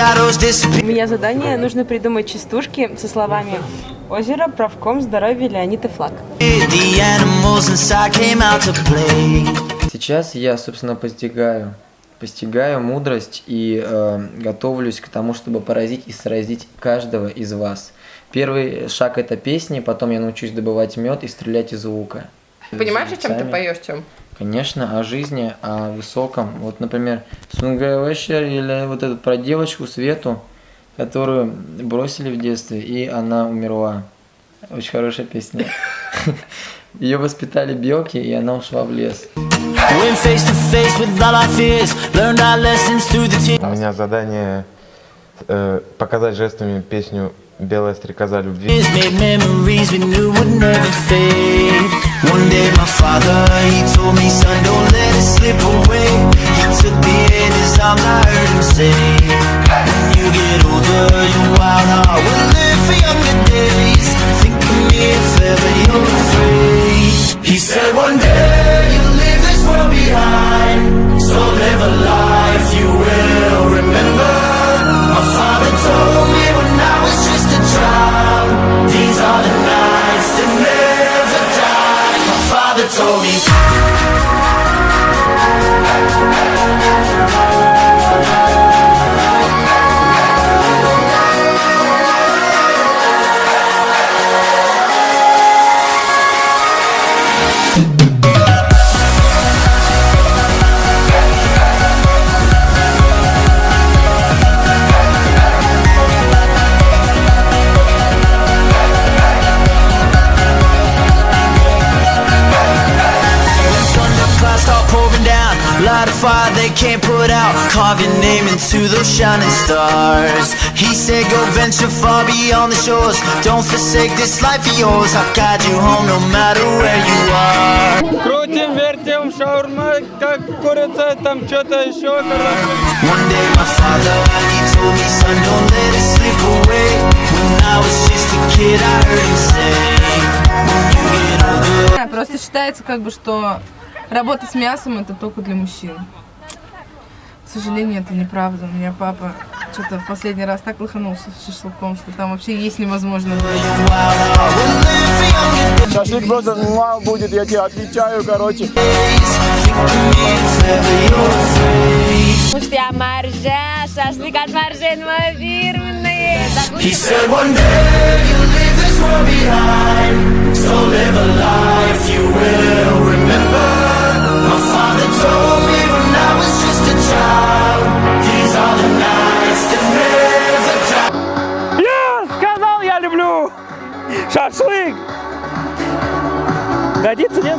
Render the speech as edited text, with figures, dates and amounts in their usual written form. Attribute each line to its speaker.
Speaker 1: У меня задание, нужно придумать частушки со словами «Озеро, правком, здоровье, Леонид и флаг».
Speaker 2: Сейчас я, собственно, постигаю мудрость и готовлюсь к тому, чтобы поразить и сразить каждого из вас. Первый шаг – это песни, потом я научусь добывать мед и стрелять из лука.
Speaker 3: Понимаешь, о чем ты поешь, Тём?
Speaker 2: Конечно, о жизни, о высоком. Вот, например, «Сунгая вечер» или вот эту про девочку Свету, которую бросили в детстве, и она умерла. Очень хорошая песня. Ее воспитали белки, и она ушла в лес.
Speaker 4: У меня задание показать жестами песню «Белая стрекоза любви».
Speaker 5: He said one day you'll leave this world behind, so live a life you will remember. My father told me when I was just a child, these are the nights that never die. My father told me.
Speaker 6: Light a fire they can't put out, carve your name into those shining stars. He said go venture far beyond the shores, don't forsake this life of yours. I'll guide you home no matter where you are.
Speaker 2: Крутим, вертим, шаурма, как курица, там что-то еще.
Speaker 6: One day my father, he told me, son, don't let it slip away. When I was just a kid, I heard him say, when you get older.
Speaker 3: Просто считается как бы, что работа с мясом это только для мужчин. К сожалению, это неправда. У меня папа что-то в последний раз так лоханулся с шашлыком, что там вообще есть невозможно.
Speaker 7: Шашлык просто будет, я тебе отвечаю, короче.
Speaker 8: Слушайте, а маржа, шашлык от маржи, мои фирменные.
Speaker 5: He said one day you'll leave this world behind, so live a life you will remember. My father told me when I was just a child, these are the nights that never die.
Speaker 7: Я сказал, я люблю шашлык. Годится, нет?